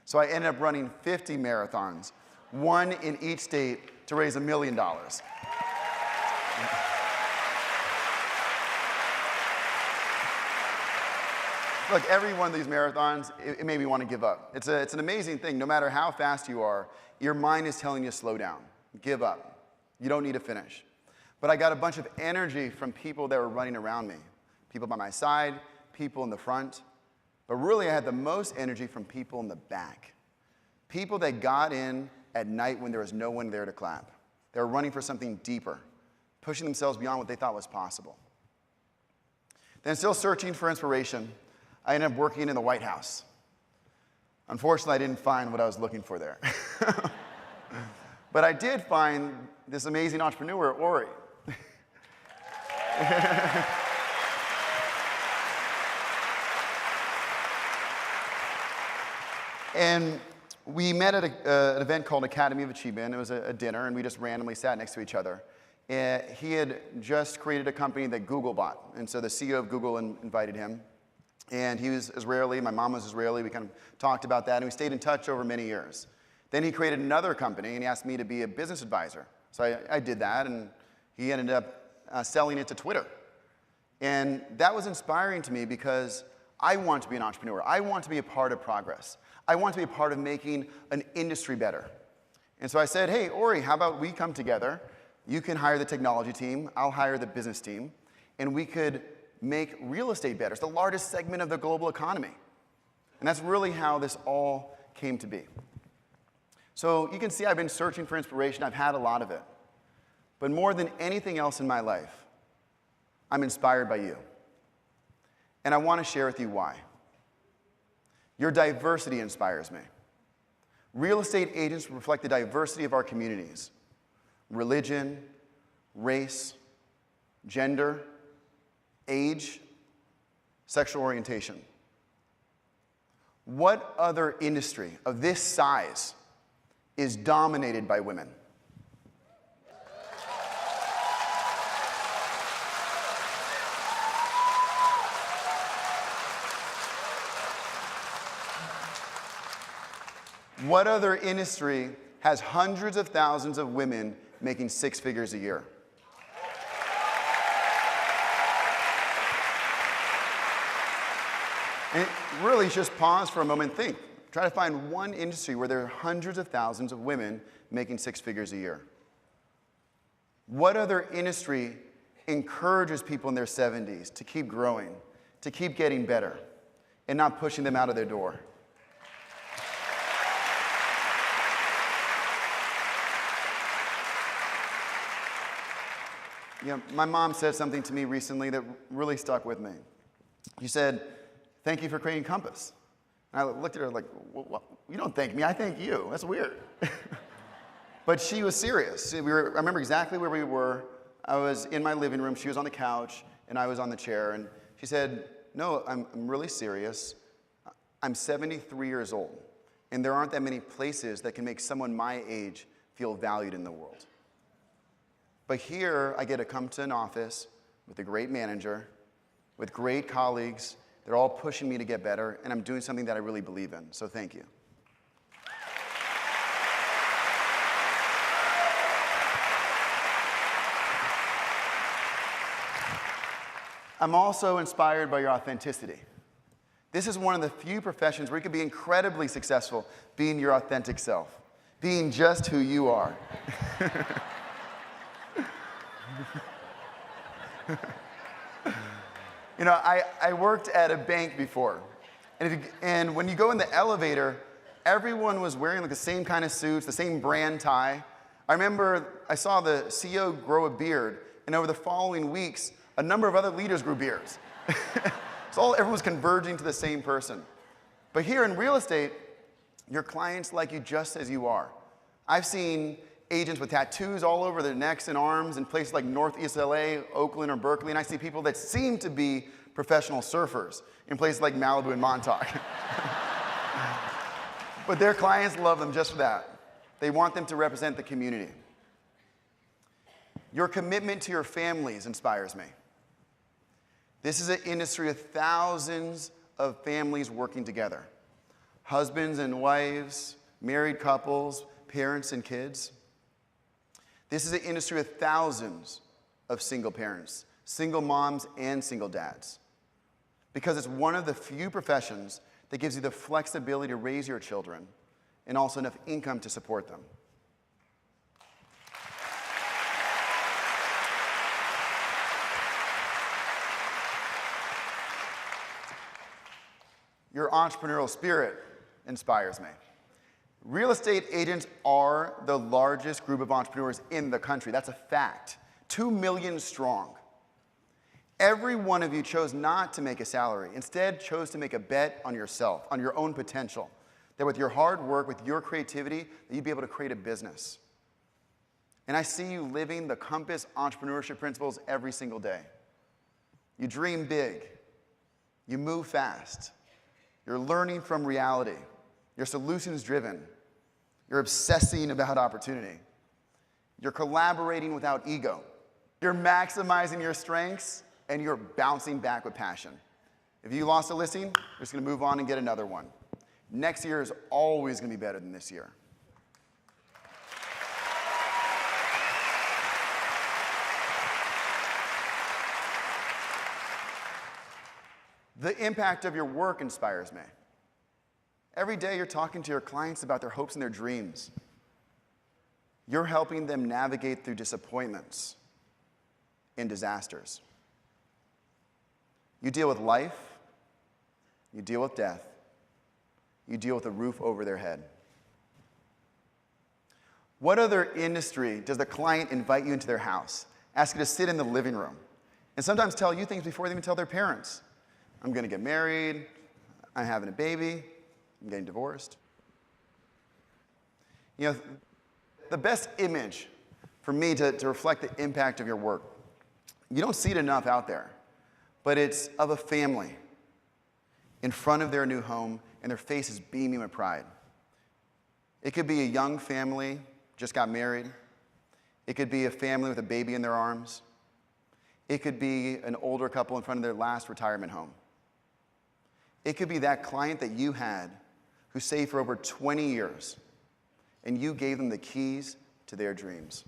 So I ended up running 50 marathons, one in each state, to raise $1 million. Look, every one of these marathons, it made me want to give up. It's an amazing thing. No matter how fast you are, your mind is telling you to slow down, give up. You don't need to finish. But I got a bunch of energy from people that were running around me, people by my side, people in the front. But really, I had the most energy from people in the back, people that got in at night when there was no one there to clap. They were running for something deeper, pushing themselves beyond what they thought was possible. Then, still searching for inspiration, I ended up working in the White House. Unfortunately, I didn't find what I was looking for there. But I did find this amazing entrepreneur, Ori. And we met at an event called Academy of Achievement. It was a dinner, and we just randomly sat next to each other. He had just created a company that Google bought, and so the CEO of Google invited him. And he was Israeli, my mom was Israeli. We kind of talked about that, and we stayed in touch over many years. Then he created another company, and he asked me to be a business advisor. So I did that, and he ended up selling it to Twitter. And that was inspiring to me because I want to be an entrepreneur. I want to be a part of progress. I want to be a part of making an industry better. And so I said, hey, Ori, how about we come together? You can hire the technology team, I'll hire the business team, and we could make real estate better. It's the largest segment of the global economy. And that's really how this all came to be. So you can see I've been searching for inspiration. I've had a lot of it. But more than anything else in my life, I'm inspired by you. And I want to share with you why. Your diversity inspires me. Real estate agents reflect the diversity of our communities: religion, race, gender, age, sexual orientation. What other industry of this size is dominated by women? What other industry has hundreds of thousands of women making 6 figures a year? And really just pause for a moment and think. Try to find one industry where there are hundreds of thousands of women making 6 figures a year. What other industry encourages people in their 70s to keep growing, to keep getting better, and not pushing them out of their door? You know, my mom said something to me recently that really stuck with me. She said, "Thank you for creating Compass." And I looked at her like, well, you don't thank me, I thank you. That's weird. But she was serious. I remember exactly where we were. I was in my living room, she was on the couch, and I was on the chair. And she said, "No, I'm really serious. I'm 73 years old, and there aren't that many places that can make someone my age feel valued in the world. But here, I get to come to an office with a great manager, with great colleagues They're all pushing me to get better, and I'm doing something that I really believe in. So thank you. I'm also inspired by your authenticity. This is one of the few professions where you can be incredibly successful being your authentic self, being just who you are. You know, I worked at a bank before, and when you go in the elevator, everyone was wearing like the same kind of suits, the same brand tie. I remember I saw the CEO grow a beard, and over the following weeks, a number of other leaders grew beards. So everyone was converging to the same person. But here in real estate, your clients like you just as you are. I've seen agents with tattoos all over their necks and arms in places like Northeast LA, Oakland, or Berkeley, and I see people that seem to be professional surfers in places like Malibu and Montauk. But their clients love them just for that. They want them to represent the community. Your commitment to your families inspires me. This is an industry of thousands of families working together. Husbands and wives, married couples, parents and kids. This is an industry with thousands of single parents, single moms and single dads. Because it's one of the few professions that gives you the flexibility to raise your children and also enough income to support them. Your entrepreneurial spirit inspires me. Real estate agents are the largest group of entrepreneurs in the country. That's a fact. 2 million strong. Every one of you chose not to make a salary. Instead, chose to make a bet on yourself, on your own potential. That with your hard work, with your creativity, that you'd be able to create a business. And I see you living the Compass entrepreneurship principles every single day. You dream big. You move fast. You're learning from reality. You're solutions driven. You're obsessing about opportunity. You're collaborating without ego. You're maximizing your strengths, and you're bouncing back with passion. If you lost a listing, you're just going to move on and get another one. Next year is always going to be better than this year. The impact of your work inspires me. Every day you're talking to your clients about their hopes and their dreams. You're helping them navigate through disappointments and disasters. You deal with life, you deal with death, you deal with a roof over their head. What other industry does the client invite you into their house, ask you to sit in the living room, and sometimes tell you things before they even tell their parents? I'm going to get married, I'm having a baby, I'm getting divorced. You know, the best image for me to reflect the impact of your work, you don't see it enough out there, but it's of a family in front of their new home and their faces beaming with pride. It could be a young family, just got married. It could be a family with a baby in their arms. It could be an older couple in front of their last retirement home. It could be that client that you had who saved for over 20 years, and you gave them the keys to their dreams.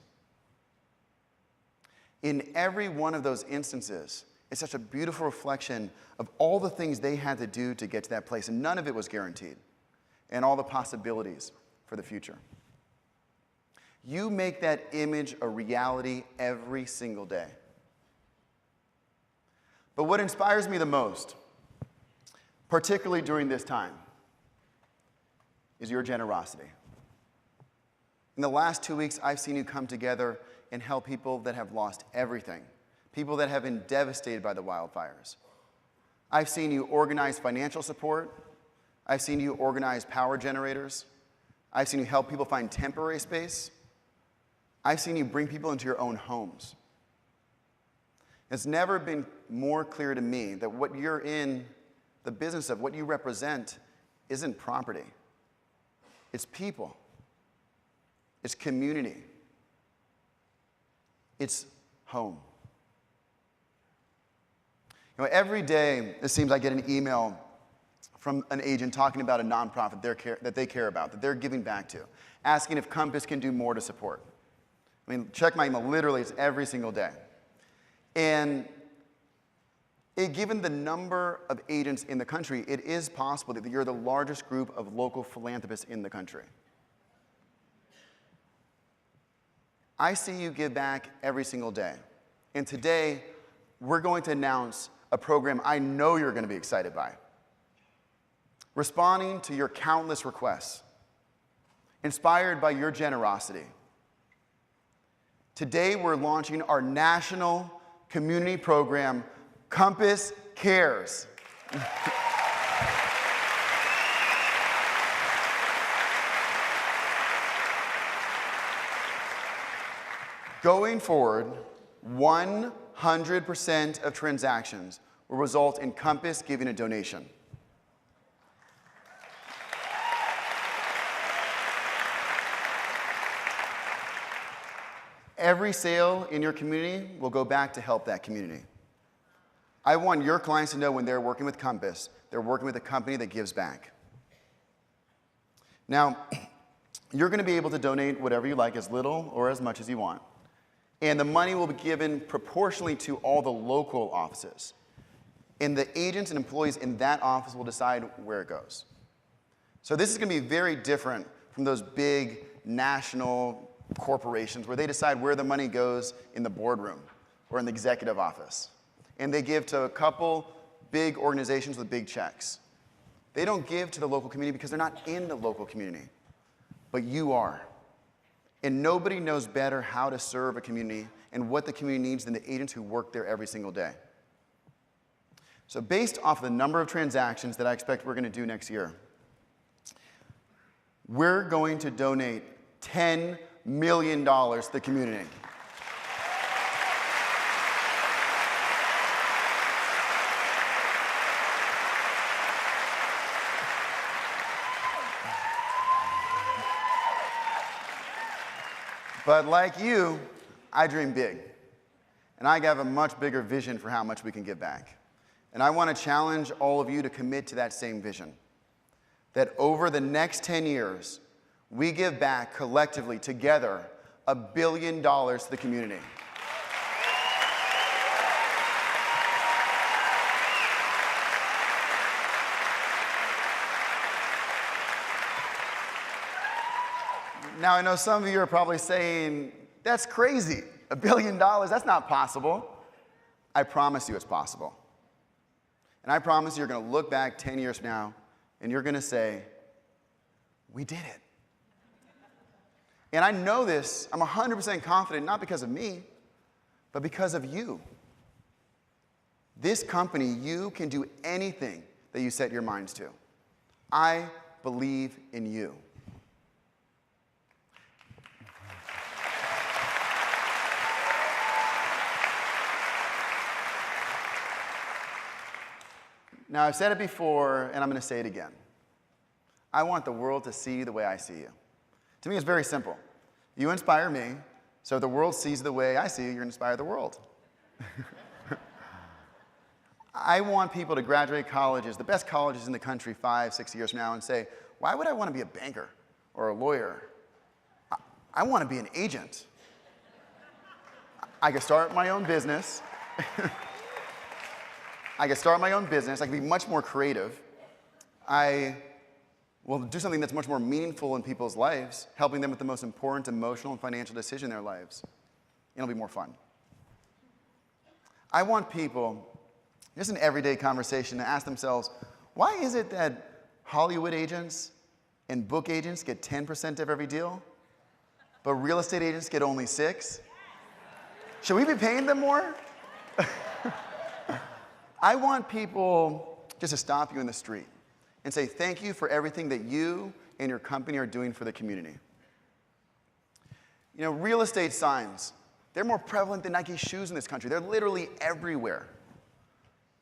In every one of those instances, it's such a beautiful reflection of all the things they had to do to get to that place, and none of it was guaranteed, and all the possibilities for the future. You make that image a reality every single day. But what inspires me the most, particularly during this time, is your generosity. In the last 2 weeks, I've seen you come together and help people that have lost everything, people that have been devastated by the wildfires. I've seen you organize financial support. I've seen you organize power generators. I've seen you help people find temporary space. I've seen you bring people into your own homes. It's never been more clear to me that what you're in the business of, what you represent, isn't property. It's people. It's community. It's home. You know, every day, it seems I get an email from an agent talking about a nonprofit that they care about, that they're giving back to, asking if Compass can do more to support. I mean, check my email, literally, it's every single day. And given the number of agents in the country, it is possible that you're the largest group of local philanthropists in the country. I see you give back every single day. And today, we're going to announce a program I know you're going to be excited by. Responding to your countless requests, inspired by your generosity. Today, we're launching our national community program, Compass Cares. Going forward, 100% of transactions will result in Compass giving a donation. Every sale in your community will go back to help that community. I want your clients to know when they're working with Compass, they're working with a company that gives back. Now, you're going to be able to donate whatever you like, as little or as much as you want. And the money will be given proportionally to all the local offices. And the agents and employees in that office will decide where it goes. So this is going to be very different from those big national corporations where they decide where the money goes in the boardroom or in the executive office. And they give to a couple big organizations with big checks. They don't give to the local community because they're not in the local community, but you are. And nobody knows better how to serve a community and what the community needs than the agents who work there every single day. So based off of the number of transactions that I expect we're going to do next year, we're going to donate $10 million to the community. But like you, I dream big. And I have a much bigger vision for how much we can give back. And I want to challenge all of you to commit to that same vision. That over the next 10 years, we give back collectively, together, $1 billion to the community. Now, I know some of you are probably saying, that's crazy. $1 billion, that's not possible. I promise you it's possible. And I promise you're going to look back 10 years from now, and you're going to say, we did it. And I know this, I'm 100% confident, not because of me, but because of you. This company, you can do anything that you set your minds to. I believe in you. Now, I've said it before, and I'm going to say it again. I want the world to see you the way I see you. To me, it's very simple. You inspire me, so if the world sees you the way I see you, you're going to inspire the world. I want people to graduate colleges, the best colleges in the country, 5, 6 years from now, and say, why would I want to be a banker or a lawyer? I want to be an agent. I could start my own business. I can be much more creative. I will do something that's much more meaningful in people's lives, helping them with the most important emotional and financial decision in their lives. And it'll be more fun. I want people, just an everyday conversation, to ask themselves, why is it that Hollywood agents and book agents get 10% of every deal, but real estate agents get only 6%? Should we be paying them more? I want people just to stop you in the street and say thank you for everything that you and your company are doing for the community. You know, real estate signs, they're more prevalent than Nike shoes in this country. They're literally everywhere.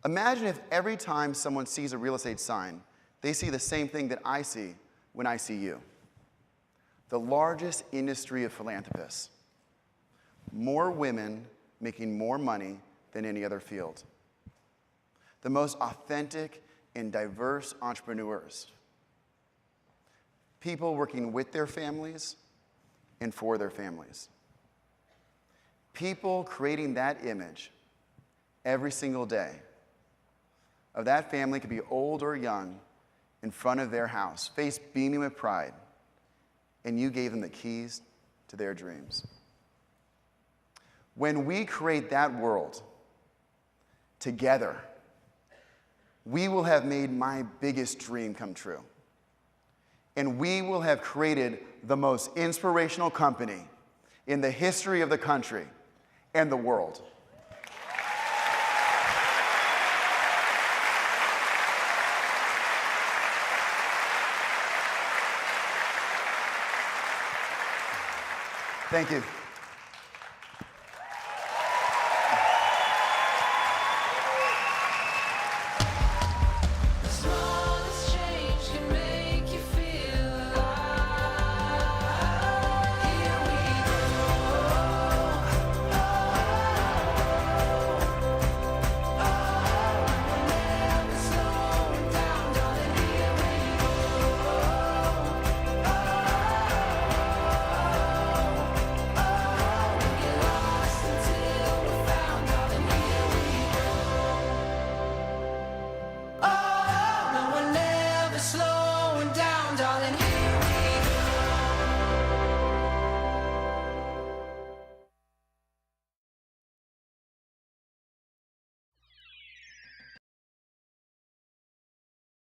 Imagine if every time someone sees a real estate sign, they see the same thing that I see when I see you. The largest industry of philanthropists. More women making more money than any other field. the most authentic and diverse entrepreneurs. People working with their families and for their families. People creating that image every single day of that family, could be old or young, in front of their house, face beaming with pride, and you gave them the keys to their dreams. When we create that world together, we will have made my biggest dream come true. And we will have created the most inspirational company in the history of the country and the world. Thank you.